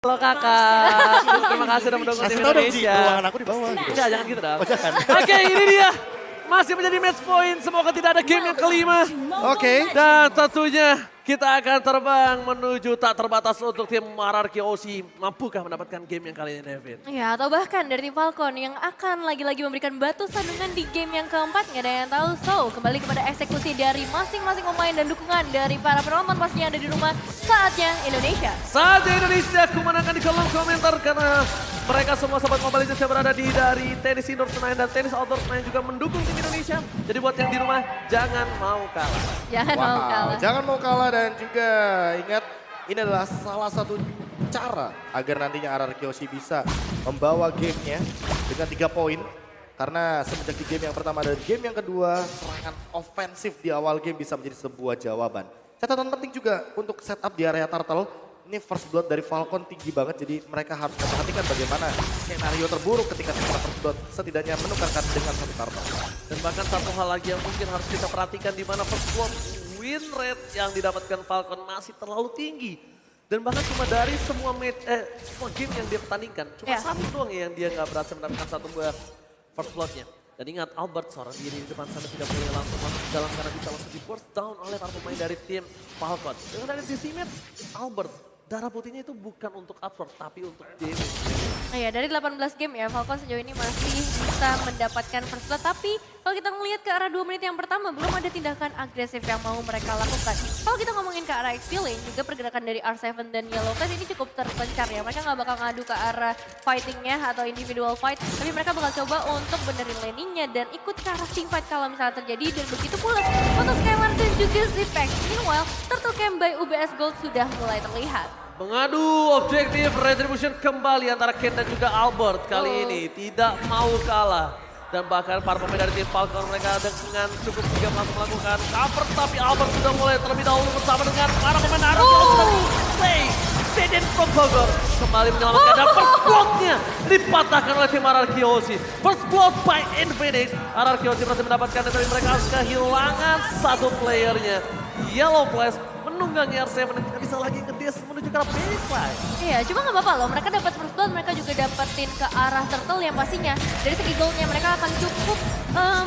Halo kakak, terima kasih sudah mendukung tim Indonesia. Ruangan aku di bawah gitu. Enggak, jangan gitu dong. Oh jangan. Oke, ini dia. Masih menjadi match point, semoga tidak ada game yang kelima. Oke. Dan tentunya kita akan terbang menuju tak terbatas untuk tim RRQ OC. Mampukah mendapatkan game yang kali ini, Devin? Ya, atau bahkan dari tim Falcon yang akan lagi-lagi memberikan batu sandungan di game yang keempat. Nggak ada yang tahu. So, kembali kepada eksekusi dari masing-masing pemain dan dukungan dari para penonton pastinya yang ada di rumah. Saatnya Indonesia. Saatnya Indonesia, kumenangkan di kolom komentar karena mereka semua sobat Mobile Legends yang berada dari tenis indoor Senayan dan tenis outdoor Senayan juga mendukung tim Indonesia. Jadi buat yang di rumah, jangan mau kalah. Jangan mau kalah. Jangan mau kalah dan juga ingat ini adalah salah satu cara agar nantinya RRQ OC bisa membawa gamenya dengan 3 poin. Karena semenjak di game yang pertama dan game yang kedua, serangan ofensif di awal game bisa menjadi sebuah jawaban. Catatan penting juga untuk setup di area turtle. Ini first blood dari Falcon tinggi banget, jadi mereka harus memperhatikan bagaimana skenario terburuk ketika tim first blood setidaknya menukarkan dengan satu turtle. Dan bahkan satu hal lagi yang mungkin harus kita perhatikan di mana first blood win rate yang didapatkan Falcon masih terlalu tinggi. Dan bahkan cuma dari semua game yang dia pertandingkan, cuma satu doang yang dia nggak berhasil mendapatkan satu buah first bloodnya. Dan ingat Albert seorang diri di depan sana tidak boleh langsung masuk ke dalam karena bisa langsung di force down oleh para pemain dari tim Falcon. Dengan dari sisi map, Albert darah putihnya itu bukan untuk absorb tapi untuk damage. Nah ya, dari 18 game ya, Falcon sejauh ini masih bisa mendapatkan first blood. Tapi kalau kita ngelihat ke arah 2 menit yang pertama, belum ada tindakan agresif yang mau mereka lakukan. Kalau kita ngomongin ke arah XP lane, juga pergerakan dari R7 dan Yellow Class ini cukup terpencar ya. Mereka nggak bakal ngadu ke arah fightingnya atau individual fight. Tapi mereka bakal coba untuk benerin laningnya dan ikut ke arah team fight kalau misalnya terjadi. Dan begitu pula untuk Skylar dan juga Zipex. Meanwhile, Turtle Camp by UBS Gold sudah mulai terlihat. Mengadu objektif retribution kembali antara Ken dan juga Albert kali ini tidak mau kalah. Dan bahkan para pemain dari tim Falcon mereka dengan cukup sigap langsung melakukan cover. Tapi Albert sudah mulai terlebih dahulu bersama dengan para pemain RRQ play. Deden from Bogor kembali menyelamatkan dan first block-nya dipatahkan oleh tim RRQ OC. First block by Infinix. RRQ OC berhasil mendapatkan tapi mereka harus kehilangan satu playernya. Yellow Flash menunggangi R7 dan tidak bisa lagi ngedes menuju ke arah baseline. Iya, cuma nggak apa-apa loh. Mereka dapat first blood, mereka juga dapetin ke arah turtle yang pastinya dari segi goldnya mereka akan cukup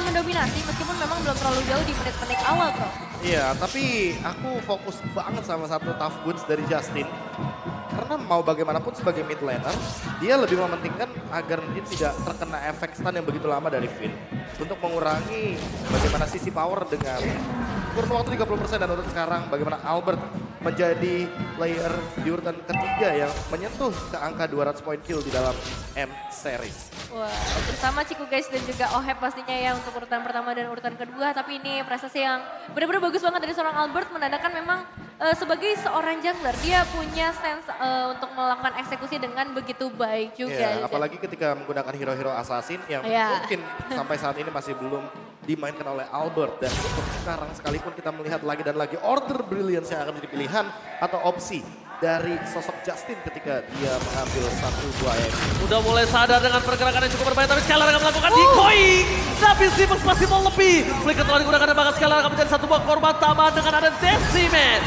mendominasi meskipun memang belum terlalu jauh di menit-menit awal, bro. Iya, tapi aku fokus banget sama satu tough goods dari Justin. Karena mau bagaimanapun sebagai mid laner, dia lebih mementingkan agar dia tidak terkena efek stun yang begitu lama dari Finn. Untuk mengurangi bagaimana sisi power dengan kurun waktu 30% dan untuk sekarang bagaimana Albert menjadi player di urutan ketiga yang menyentuh ke angka 200 point kill di dalam M Series. Wah, bersama Ciku guys dan juga Oheb pastinya ya untuk urutan pertama dan urutan kedua. Tapi ini prestasi yang benar-benar bagus banget dari seorang Albert, menandakan memang sebagai seorang jungler dia punya sense untuk melakukan eksekusi dengan begitu baik juga. Ya, apalagi ketika menggunakan hero-hero assassin yang mungkin sampai saat ini masih belum dimainkan oleh Albert. Dan untuk sekarang sekalipun kita melihat lagi dan lagi Order Brilliance yang akan menjadi pilihan atau opsi dari sosok Justin ketika dia mengambil satu buah ayam. Udah mulai sadar dengan pergerakan yang cukup berbahaya tapi Skylar akan melakukan decoy. Tapi Zipex masih mau lebih. Flicker telah digunakan dan bahkan Skylar akan menjadi satu buah korban tambahan dengan ada Deciman.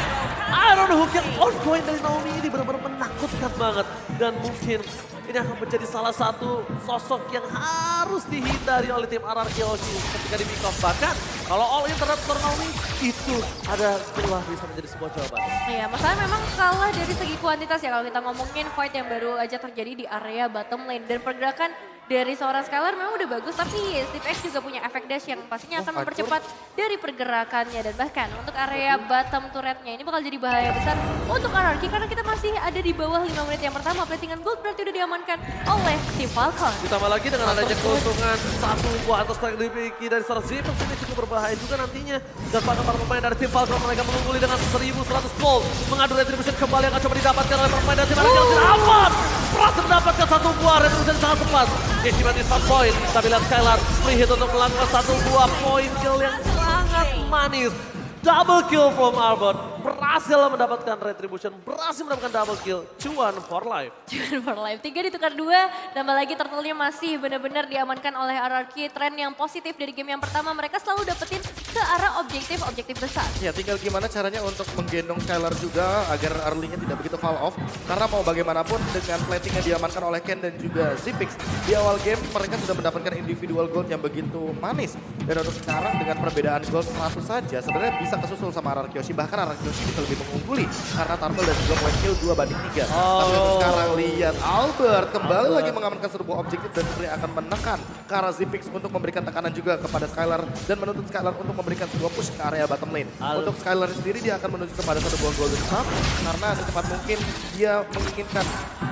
Iron Hook yang outgoing dari Naomi ini benar-benar menakutkan banget. Dan mungkin ini akan menjadi salah satu sosok yang harus dihindari oleh tim RRQ OC ketika di pick off. Bahkan kalau all in terhadap Naomi itu adalah bisa menjadi sebuah jawaban. Iya, masalahnya memang kalah dari segi kuantitas ya kalau kita ngomongin fight yang baru aja terjadi di area bottom lane. Dan pergerakan dari seorang Skylar memang udah bagus, tapi Zipex juga punya efek dash yang pastinya akan mempercepat dari pergerakannya. Dan bahkan untuk area bottom turretnya ini bakal jadi bahaya besar untuk RRQ karena kita masih ada di bawah 5 menit yang pertama. Platingan gold berarti udah diamankan oleh tim Falcon. Ditambah lagi dengan adanya keuntungan satu buah atas strike dimiliki dari seorang Zipex ini cukup berbahaya juga nantinya. Dan bahkan para pemain dari tim Falcon mereka mengungguli dengan 1100 gold. Mengadu retribution kembali yang akan coba didapatkan oleh pemain dari tim RRQ. Aman! Berhasil mendapatkan satu buah retribution sangat tepat. Kejibat di spot point, tapi lihat Skylar free hit untuk melakukan satu buah point kill yang sangat manis. Double kill from Albert. berhasil mendapatkan retribution, berhasil mendapatkan double kill, cuan for life. Cuman for life. 3 ditukar 2, tambah lagi turtle-nya masih benar-benar diamankan oleh RRQ. Tren yang positif dari game yang pertama, mereka selalu dapetin ke arah objektif besar. Ya tinggal gimana caranya untuk menggendong Skylar juga agar early-nya tidak begitu fall off. Karena mau bagaimanapun dengan plating yang diamankan oleh Ken dan juga Zipix. Di awal game mereka sudah mendapatkan individual gold yang begitu manis. Dan untuk sekarang dengan perbedaan gold 100 saja sebenarnya bisa kesusul sama RRQ. Bahkan RRQ bisa lebih mengungguli karena Turtle dan juga point kill 2-3. Tapi untuk sekarang lihat Albert kembali lagi mengamankan sebuah objektif dan sebenarnya akan menekan ke arah Zipix untuk memberikan tekanan juga kepada Skylar dan menuntut Skylar untuk memberikan sebuah push ke area bottom lane. Untuk Skylar sendiri dia akan menuju kepada satu buah golden cup karena secepat mungkin dia menginginkan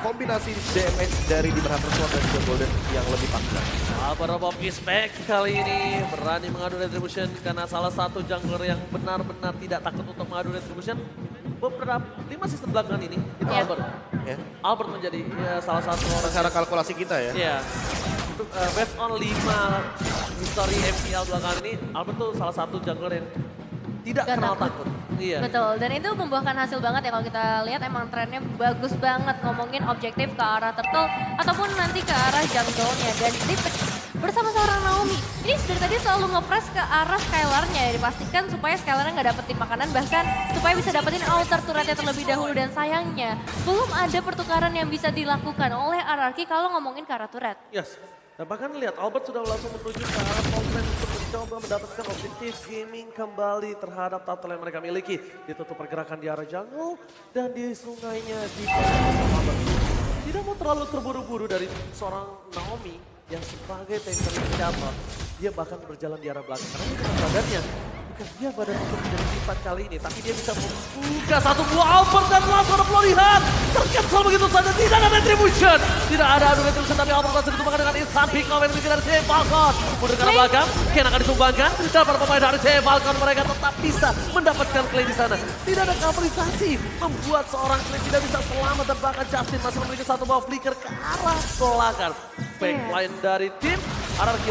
kombinasi damage dari Demon Hunter Sword dan juga golden yang lebih panjang. Albert Bob is back kali ini berani mengadu retribution karena salah satu jungler yang benar-benar tidak takut untuk mengadu retribution. Beberapa 5 season belakangan ini itu Ya. Albert. Ya. Albert menjadi salah satu orang. Secara kalkulasi kita ya. Iya. Untuk based on 5 history MPL belakangan ini, Albert tuh salah satu jungler yang tidak Gak kenal takut. takut. Iya. Betul, dan itu membuahkan hasil banget ya kalau kita lihat emang trennya bagus banget ngomongin objektif ke arah turtle ataupun nanti ke arah jungle-nya. Dan Zipix bersama seorang Naomi, ini dari tadi selalu nge-press ke arah Skylar-nya ya, dipastikan supaya Skylar-nya nggak dapetin makanan, bahkan supaya bisa dapetin outer turret-nya terlebih dahulu. Dan sayangnya belum ada pertukaran yang bisa dilakukan oleh RRQ kalau ngomongin ke arah turret. Yes. Dan bahkan lihat Albert sudah langsung menuju ke arah top lane untuk mencoba mendapatkan objektif gaming kembali terhadap turtle yang mereka miliki. Ditutup pergerakan di arah jungle dan di sungainya di Albert. Tidak mau terlalu terburu-buru dari seorang Naomi yang sebagai tanker senjata. Dia bahkan berjalan di arah belakang karena dia dengan badannya. Bukan dia badan untuk menjadi sifat kali ini, tapi dia bisa membuka satu buah Albert dan langsung ada pelarian. Tercancel begitu saja, tidak ada retribution. Tidak ada adu retribution, tapi Albert langsung ditumbangkan dengan instant pick off dari Team Falcon. Mundur ke arah belakang, Ken akan ditumbangkan. Dan para pemain dari Team Falcon mereka tetap bisa mendapatkan clay di sana. Tidak ada coverisasi, membuat seorang clay tidak bisa selamat dan bahkan Justin masih memiliki satu buah flicker ke arah belakang. Backline dari tim RRQ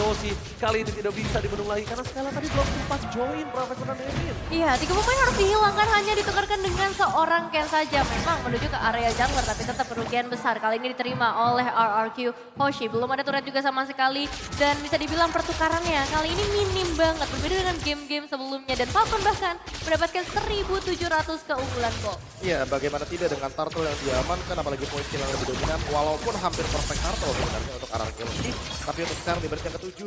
kali ini tidak bisa dibendung lagi karena Skylar tadi belum sempat join Profesor dan Emin. Iya, 3 pemain harus dihilangkan, hanya ditukarkan dengan seorang Ken saja. Memang menuju ke area jungler, tapi tetap kerugian besar. Kali ini diterima oleh RRQ Hoshi. Belum ada turret juga sama sekali. Dan bisa dibilang pertukarannya kali ini minim banget. Berbeda dengan game-game sebelumnya. Dan Falcon bahkan mendapatkan 1.700 keunggulan gol. Iya, bagaimana tidak dengan Turtle yang diamankan, apalagi poin kill yang lebih dominan, walaupun hampir perfect Turtle sebenarnya untuk RRQ. Tapi untuk sekarang di menit yang ke-7,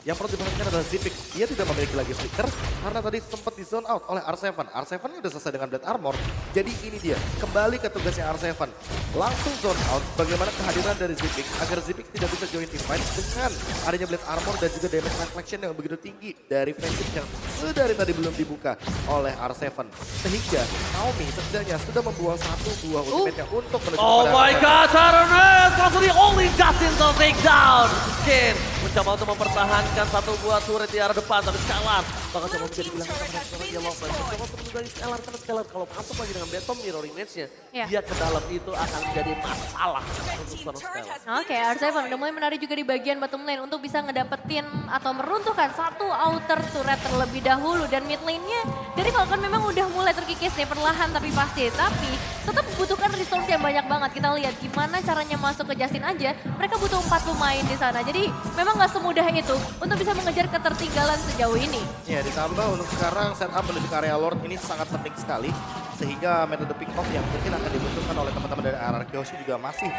yang perlu diperhatikan adalah Zipix. Dia tidak memiliki lagi flicker karena tadi sempat di zone out oleh R7. R7 ini udah selesai dengan Blade Armor. Jadi ini dia, kembali ke tugasnya R7. Langsung zone out, bagaimana kehadiran dari Zipix agar Zipix tidak bisa join team fight dengan adanya Blade Armor dan juga damage reflection yang begitu tinggi dari Friendship yang sedari tadi belum dibuka oleh R7. Sehingga Naomi setidaknya sudah membuang satu buah ultimate-nya untuk menuju Oh kepada my R7. god, Tyrannus! Langsung di only Justin to take down. Ken mencoba untuk mempertahankan satu buah turret di arah depan, tapi Skylar bakal coba menjadi bilangan sama dia Lopez. Mencoba untuk menunggangi Skylar, karena Skylar kalau masuk lagi dengan Betom mirror image-nya, Ya. dia ke dalam itu akan menjadi masalah untuk seorang Skylar. Oke, R7 udah mulai menarik juga di bagian bottom lane untuk bisa ngedapetin atau meruntuhkan satu outer turret terlebih dahulu. Dan mid lane-nya dari Falcon memang udah mulai terkikis nih perlahan tapi pasti. Tapi tetap membutuhkan resource yang banyak banget. Kita lihat gimana caranya masuk ke Justin aja, mereka butuh 4 pemain di sana. Jadi memang gak semudah itu untuk bisa mengejar ketertinggalan sejauh ini. Ya, ditambah untuk sekarang setup menuju ke area Lord ini sangat penting sekali. Sehingga metode pick off yang mungkin akan dibutuhkan oleh teman-teman dari RRQ juga masih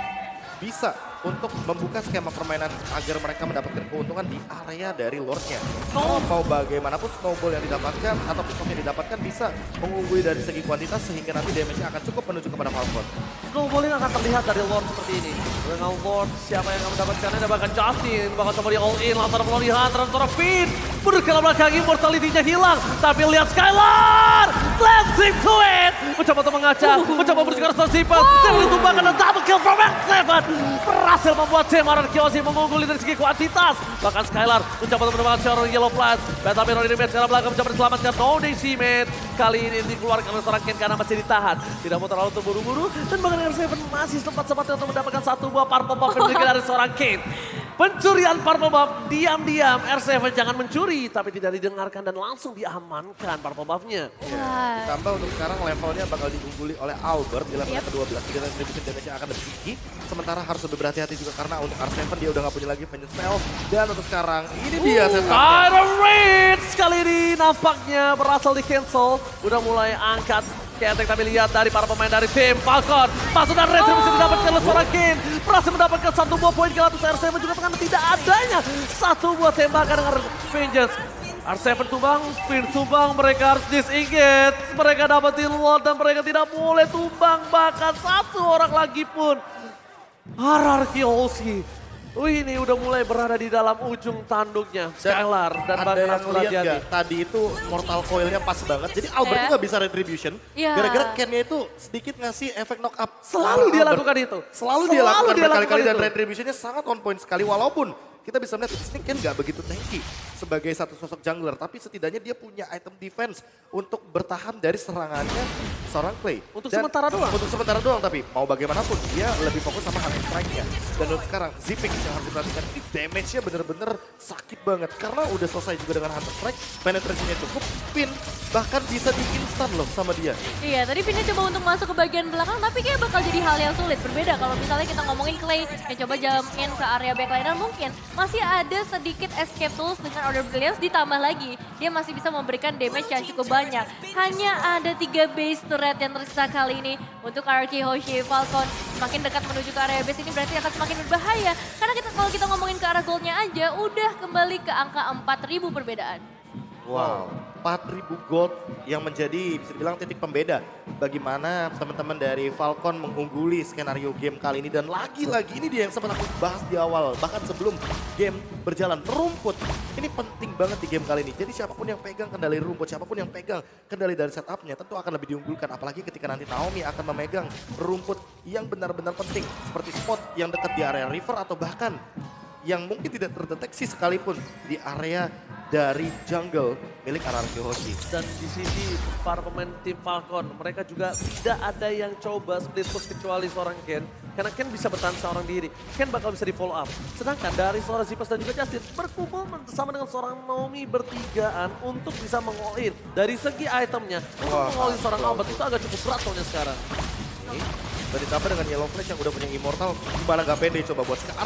bisa untuk membuka skema permainan agar mereka mendapatkan keuntungan di area dari Lordnya. Kalau mau bagaimanapun snowball yang didapatkan atau pick off yang didapatkan bisa mengungguli dari segi kuantitas sehingga nanti damage-nya akan cukup menuju kepada Falcon. Snowballing akan terlihat dari Lord seperti ini. Dengan Lord, siapa yang akan mendapatkan? Ada bahkan Justin, bakal coba di all in, lantaran pelarian, lantaran Finn. Mundur ke belakang, immortality-nya hilang. Tapi lihat Skylar! Let's into it! Mencoba untuk mengaca, mencoba bersikap responsible. Saya ditumbangkan dan double kill from X7. Berhasil membuat tim RRQ mengungguli dari segi kuantitas. Bahkan Skylar mencoba untuk mendapatkan seorang Yellow Flash. Beta Mirror ini sekarang belakang mencoba diselamatkan. No Decimate. Kali ini dikeluarkan oleh seorang Ken karena masih ditahan. Tidak mau terlalu terburu-buru. Dan bahkan R7 masih sempat-sempatnya untuk mendapatkan satu buah purple buff dari seorang Ken. Pencurian Purple Buff, diam-diam R7 jangan mencuri, tapi tidak didengarkan dan langsung diamankan Purple Buff-nya. Wah. Ditambah untuk sekarang levelnya bakal diungguli oleh Albert di level ke-12 dengan retribution damage yang akan lebih tinggi. Sementara harus lebih berhati-hati juga karena untuk R7 dia udah gak punya lagi Vengeance Spell. Dan untuk sekarang ini dia setupnya. Iron Rage kali ini nampaknya berasal di cancel. Udah mulai angkat ketek, tapi lihat dari para pemain dari tim Falcon. Masuk dan retribution didapatkan oleh seorang Kin. Berhasil mendapatkan satu buah poin ke atas R7 juga karena tidak adanya satu buah tembakan dengan Vengeance. R7 tumbang, Spin tumbang, mereka harus disengage. Mereka dapetin Lord dan mereka tidak boleh tumbang. Bahkan satu orang lagi pun. RRQ Aussie. Ini udah mulai berada di dalam ujung tanduknya. Skylar dan ada bahkan yang harus lihat berhati-hati. gak? Tadi itu Mortal Coil-nya pas banget. Jadi Albert tuh gak bisa retribution. Gara-gara Ken-nya itu sedikit ngasih efek knock up. Selalu dia Albert. lakukan itu. Selalu dia lakukan berkali-kali dan itu. retributionnya sangat on point sekali. Walaupun kita bisa melihat ini Ken gak begitu tanky sebagai satu sosok jungler. Tapi setidaknya dia punya item defense untuk bertahan dari serangannya seorang Clay. Untuk Dan sementara doang. Untuk sementara doang, tapi mau bagaimanapun dia lebih fokus sama hunting strike-nya. Dan untuk sekarang Zipix yang harus diperhatikan ini damage-nya bener-bener sakit banget. Karena udah selesai juga dengan hunter strike, penetrasinya cukup, pin bahkan bisa di-instan loh sama dia. Iya, tadi Pinnya coba untuk masuk ke bagian belakang, tapi kayak bakal jadi hal yang sulit. Berbeda kalau misalnya kita ngomongin Clay yang coba jump in ke area backliner, mungkin masih ada sedikit escape tools dengan Order Brilliance, ditambah lagi dia masih bisa memberikan damage yang cukup banyak. Hanya ada 3 base turret yang tersisa kali ini untuk RRQ Hoshi Falcon. Semakin dekat menuju ke area base ini berarti akan semakin berbahaya. Karena kalau kita ngomongin ke arah goldnya aja, udah kembali ke angka 4.000 perbedaan. Wow, 4.000 gold yang menjadi bisa dibilang titik pembeda bagaimana teman-teman dari Falcon mengungguli skenario game kali ini. Dan lagi-lagi ini dia yang sempat aku bahas di awal, bahkan sebelum game berjalan. Rumput, ini penting banget di game kali ini. Jadi siapapun yang pegang kendali rumput, siapapun yang pegang kendali dari setupnya tentu akan lebih diunggulkan. Apalagi ketika nanti Naomi akan memegang rumput yang benar-benar penting. Seperti spot yang dekat di area river atau bahkan yang mungkin tidak terdeteksi sekalipun di area dari jungle milik RRQ Hoshi. Dan di sini para pemain tim Falcon, mereka juga tidak ada yang coba split push kecuali seorang Ken. Karena Ken bisa bertahan seorang diri, Ken bakal bisa di follow up. Sedangkan dari seorang Zipas dan juga Justin berkumpul bersama dengan seorang Naomi bertigaan untuk bisa meng-all-in. Dari segi itemnya, untuk meng-all-in seorang Albert itu agak cukup berat soalnya sekarang. Dan ditambah dengan Yellow Flash yang udah punya Immortal, gimana gak pede coba buat sekarang.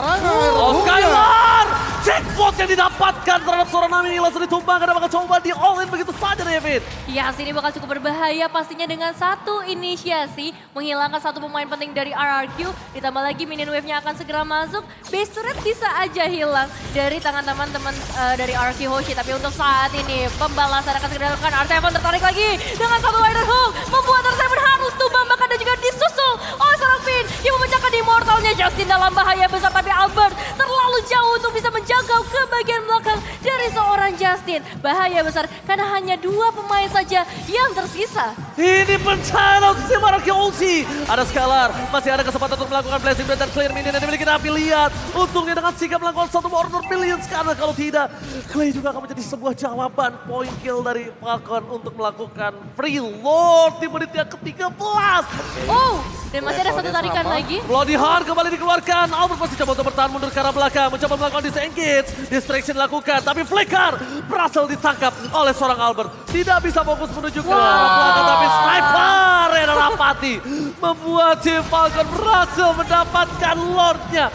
Oh, Skylar! Jackpot yang didapatkan terhadap seorang Nami ini langsung ditumbangkan dan bakal coba di all in begitu saja David. Ya, ini bakal cukup berbahaya pastinya dengan satu inisiasi menghilangkan satu pemain penting dari RRQ. Ditambah lagi minion wave-nya akan segera masuk. Base turret bisa aja hilang dari tangan teman-teman dari RRQ Hoshi. Tapi untuk saat ini pembalasan akan segera dilakukan. R7 tertarik lagi dengan satu Rider Hook. Membuat R7 harus tumbang bahkan dan juga disusul oleh seorang Finn yang memecahkan Immortalnya. Justin dalam bahaya besar tapi Albert terlalu jauh untuk bisa menjangkau ke bagian belakang dari seorang Justin. Bahaya besar karena hanya 2 pemain saja yang tersisa. Ini bencana untuk tim RRQ Aussie. Ada Skylar, masih ada kesempatan untuk melakukan blessing blade dan clear minion yang dimiliki. Tapi lihat, untungnya dengan sigap melakukan satu Order Billions. Karena kalau tidak, Clay juga akan menjadi sebuah jawaban point kill dari Falcon untuk melakukan free Lord di menit yang ke-13. Oh, dan masih ada satu tarikan sama. lagi. Bloody Heart kembali dikeluarkan. Albert masih coba untuk bertahan mundur ke arah belakang. Mencoba melakukan disengage. Distraction dilakukan. Tapi Flicker berhasil ditangkap oleh seorang Albert. Tidak bisa fokus menuju ke arah belakang. Tapi Sniper yang rapati membuat tim Falcon berhasil mendapatkan Lordnya.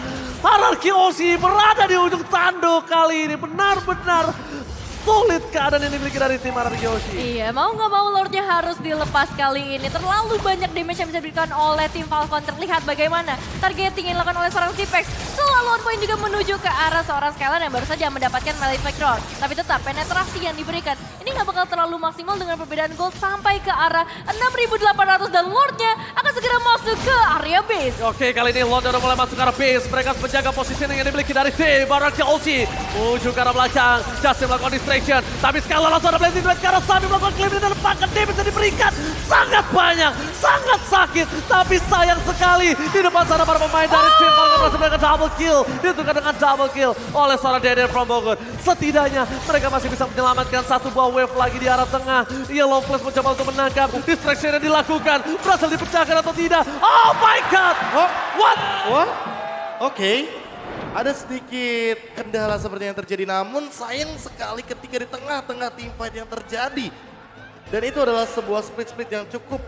RRQ Aussie berada di ujung tanduk kali ini. Benar-benar sulit keadaan yang dimiliki dari tim RRQ Aussie. Iya, mau nggak mau Lordnya harus dilepas kali ini. Terlalu banyak damage yang bisa diberikan oleh tim Falcon. Terlihat bagaimana targeting yang dilakukan oleh seorang Zipex. Selalu on point juga menuju ke arah seorang Skylar yang baru saja mendapatkan melee background. Tapi tetap penetrasi yang diberikan ini nggak bakal terlalu maksimal dengan perbedaan gold sampai ke arah 6.800 dan Lordnya akan segera masuk ke area base. Oke, kali ini Lord udah mulai masuk ke arah base. Mereka harus menjaga positioning yang dimiliki dari tim RRQ Aussie. Menuju ke arah belakang. Justin melakukan distraction. Tapi Skylar langsung ada blazing blade ke arah Sami melakukan claim dan lepaskan damage yang diberikan. Sangat banyak, sangat sakit. Tapi sayang sekali di depan sana para pemain dari tim Falcon berhasil melakukan double kill. Ditentukan dengan double kill oleh seorang Daniel from Bogor. Setidaknya mereka masih bisa menyelamatkan satu buah wave lagi di arah tengah. Yellow Flash mencoba untuk menangkap. Distraction yang dilakukan. Berhasil dipecahkan atau tidak. Oh my god! Oh, What? what? Oke. Ada sedikit kendala seperti yang terjadi, namun sayang sekali ketika di tengah-tengah teamfight yang terjadi. Dan itu adalah sebuah split yang cukup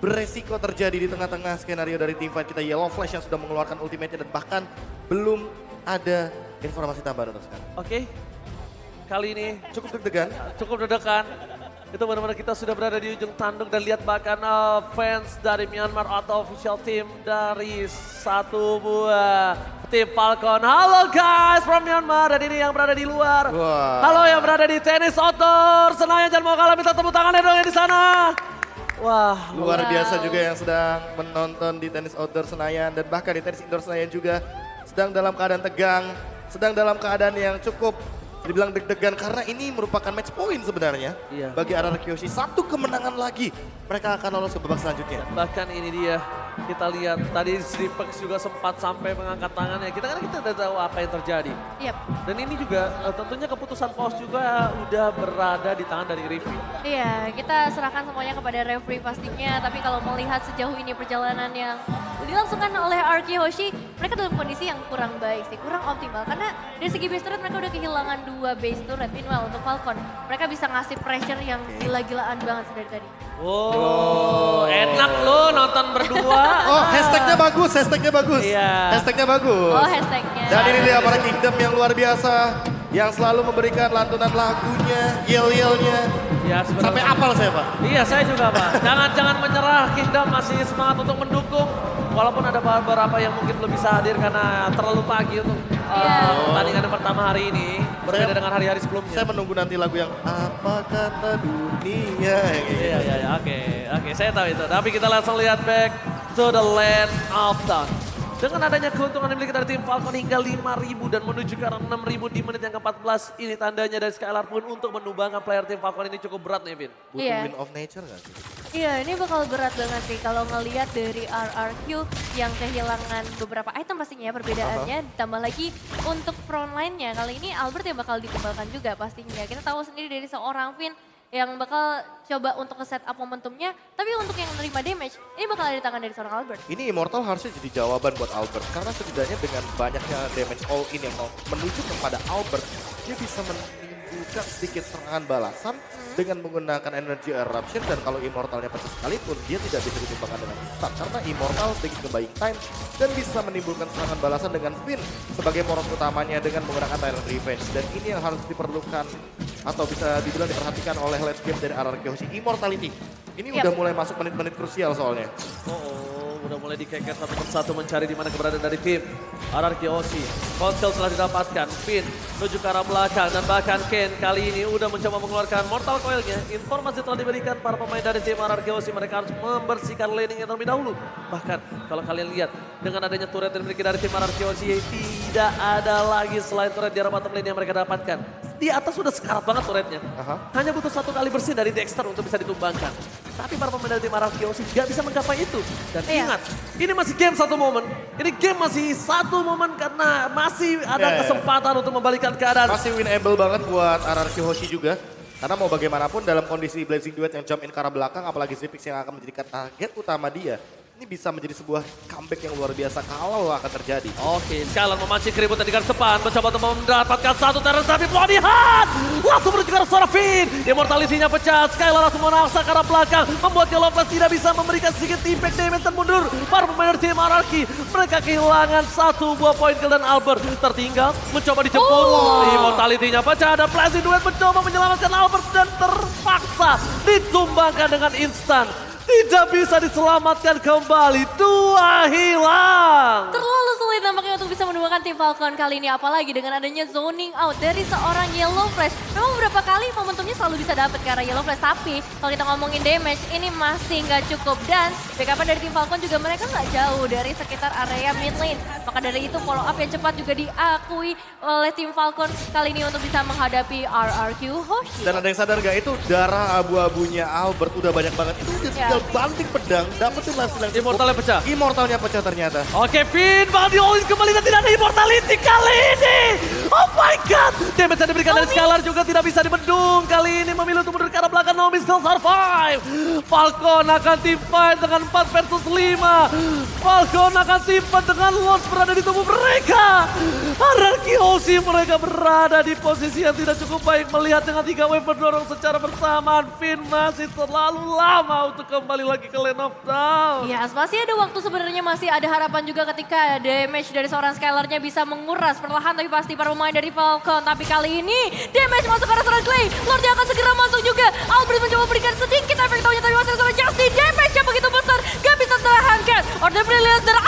beresiko terjadi di tengah-tengah skenario dari teamfight kita. Yellow Flash yang sudah mengeluarkan ultimate-nya dan bahkan belum ada informasi tambahan untuk sekarang. Oke, kali ini Cukup deg-degan. cukup deg-degan. Itu benar-benar kita sudah berada di ujung tanduk dan lihat bahkan fans dari Myanmar atau official team dari satu buah tim Falcon. Halo guys from Myanmar dan ini yang berada di luar. Wah. Halo yang berada di tenis outdoor Senayan, jangan mau kalah, minta tepuk tangannya dong yang di sana. Wah, Luar biasa juga yang sedang menonton di tenis outdoor Senayan dan bahkan di tenis indoor Senayan juga sedang dalam keadaan tegang, sedang dalam keadaan yang cukup dibilang deg-degan karena ini merupakan match point sebenarnya. Iya. Bagi RR Kyoshi, satu kemenangan lagi mereka akan lolos ke babak selanjutnya. bahkan ini dia kita lihat tadi Sripex juga sempat sampai mengangkat tangannya. Kita udah tahu apa yang terjadi. Yap. Dan ini juga tentunya keputusan pos juga udah berada di tangan dari Rivi. Iya, kita serahkan semuanya kepada referee pastinya. Tapi kalau melihat sejauh ini perjalanan yang dilangsungkan oleh RK Hoshi, mereka dalam kondisi yang kurang baik sih, kurang optimal. Karena dari segi base turret mereka udah kehilangan 2 base turret. Meanwhile untuk Falcon, mereka bisa ngasih pressure yang gila-gilaan banget sih dari tadi. Oh, enak lo nonton berdua. Oh, hashtagnya bagus, hashtagnya bagus. Iya. Hashtagnya bagus. Oh, hashtagnya. Dan ini dia para Kingdom yang luar biasa, yang selalu memberikan lantunan lagunya, yel-yelnya. Ya, sebenarnya. Sampai apal saya Pak. Iya, saya juga Pak. Jangan menyerah, Kingdom masih semangat untuk mendukung. Walaupun ada beberapa yang mungkin belum bisa hadir karena terlalu pagi untuk pertandingan pertama hari ini. Berbeda dengan hari-hari sebelumnya. Saya menunggu nanti lagu yang apa kata dunia. Iya, oke, saya tahu itu. Tapi kita langsung lihat back to the land of dawn. Dengan adanya keuntungan dimiliki dari tim Falcon hingga 5.000 dan menuju ke arah 6.000 di menit yang ke-14. Ini tandanya dari Skylar pun untuk menumbangkan player tim Falcon ini cukup berat nih, Vin. Butuh Iya. win of nature gak sih? Iya, ini bakal berat banget sih kalau ngelihat dari RRQ yang kehilangan beberapa item pastinya perbedaannya. Ditambah lagi untuk front line-nya, kali ini Albert yang bakal dikembangkan juga pastinya. Kita tahu sendiri dari seorang Vin yang bakal coba untuk nge-set up momentumnya, tapi untuk yang menerima damage, ini bakal ada di tangan dari seorang Albert. Ini Immortal harusnya jadi jawaban buat Albert. Karena setidaknya dengan banyaknya damage all in yang menuju kepada Albert, dia bisa menimbulkan sedikit serangan balasan dengan menggunakan energy eruption. Dan kalau Immortalnya pecah sekalipun, dia tidak bisa ditimbangkan dengan instan. Karena Immortal sedikit ke buying time dan bisa menimbulkan serangan balasan dengan Finn sebagai poros utamanya dengan menggunakan Tyrant Revenge. Dan ini yang harus diperlukan atau bisa dibilang diperhatikan oleh late game dari RRQ Hoshi. Immortality. Ini udah mulai masuk menit-menit krusial soalnya. Udah mulai dikeker satu persatu mencari di mana keberadaan dari tim RRQ Hoshi. Ponsel telah didapatkan, Finn menuju ke arah belakang dan bahkan Ken kali ini udah mencoba mengeluarkan Mortal Coil-nya. Informasi telah diberikan para pemain dari tim RRQ Hoshi, mereka harus membersihkan laning-nya terlebih dahulu. Bahkan kalau kalian lihat dengan adanya turret yang dimiliki dari tim RRQ Hoshi, tidak ada lagi selain turret di arah bottom lane yang mereka dapatkan. Di atas sudah sekarat banget turretnya. Hanya butuh satu kali bersih dari Dexter untuk bisa ditumbangkan. Tapi para pemain dari tim RRQ Hoshi gak bisa menggapai itu. Dan ingat, ini masih game satu momen. Ini game masih satu momen karena masih ada kesempatan untuk membalikan keadaan. Masih winnable banget buat RRQ Hoshi juga. Karena mau bagaimanapun dalam kondisi Blazing Duet yang jump in ke arah belakang, apalagi Zipix yang akan menjadikan target utama dia. Ini bisa menjadi sebuah comeback yang luar biasa kalau akan terjadi. Oke, Skylar memancing keributan di garis depan, mencoba untuk mendapatkan satu teror tapi body hard. Langsung menuju ke arah seorang Finn. Immortality-nya pecah, Skylar langsung menaksa ke arah belakang, membuat Yellow Flash tidak bisa memberikan sedikit impact damage dan mundur. Para pemain dari tim RRQ, mereka kehilangan satu buah poin kill dan Albert tertinggal, mencoba dijemput. Immortality-nya pecah dan Blazing Duet mencoba menyelamatkan Albert dan terpaksa ditumbangkan dengan instan. Tidak bisa diselamatkan kembali, 2 hilang. Terlalu sulit nampaknya untuk bisa menemukan tim Falcon kali ini. Apalagi dengan adanya zoning out dari seorang Yellow Flash. Memang beberapa kali momentumnya selalu bisa dapat ke arah Yellow Flash. Tapi kalau kita ngomongin damage, ini masih nggak cukup. Dan backup dari tim Falcon juga mereka nggak jauh dari sekitar area mid lane. Maka dari itu follow up yang cepat juga diakui oleh tim Falcon kali ini untuk bisa menghadapi RRQ Hoshi. Dan ada yang sadar gak itu darah abu-abunya Albert udah banyak banget. Itu udah tinggal banting pedang, dapetin hasil yang cukup. Immortalnya pecah. Immortalnya pecah ternyata. Oke, Finn bakal di-all-in kembali dan tidak ada immortality kali ini. Oh my god! Damage yang diberikan dari Scalar juga tidak bisa dibendung. Kali ini memilih untuk mundur ke arah belakang. Nomi still survive. Falcon akan teamfight dengan 4 versus 5. Falcon akan teamfight dengan Lons berada di tubuh mereka. Ararkiosi mereka berada di posisi yang tidak cukup baik. Melihat dengan 3 wave berdorong secara bersamaan. Finn masih terlalu lama untuk kembali lagi ke lane of down. Ya, masih ada waktu sebenarnya, masih ada harapan juga ketika damage dari seorang Scalarnya bisa menguras perlahan tapi pasti para pemain dari Falcon. Tapi kali ini damage masuk ke arah seorang Clay. Lordnya akan segera masuk juga. Albert mencoba berikan sedikit efek taunya tapi masih ada seorang Justin. Damage yang begitu besar, gak bisa tertahankan. Order Brilliant dari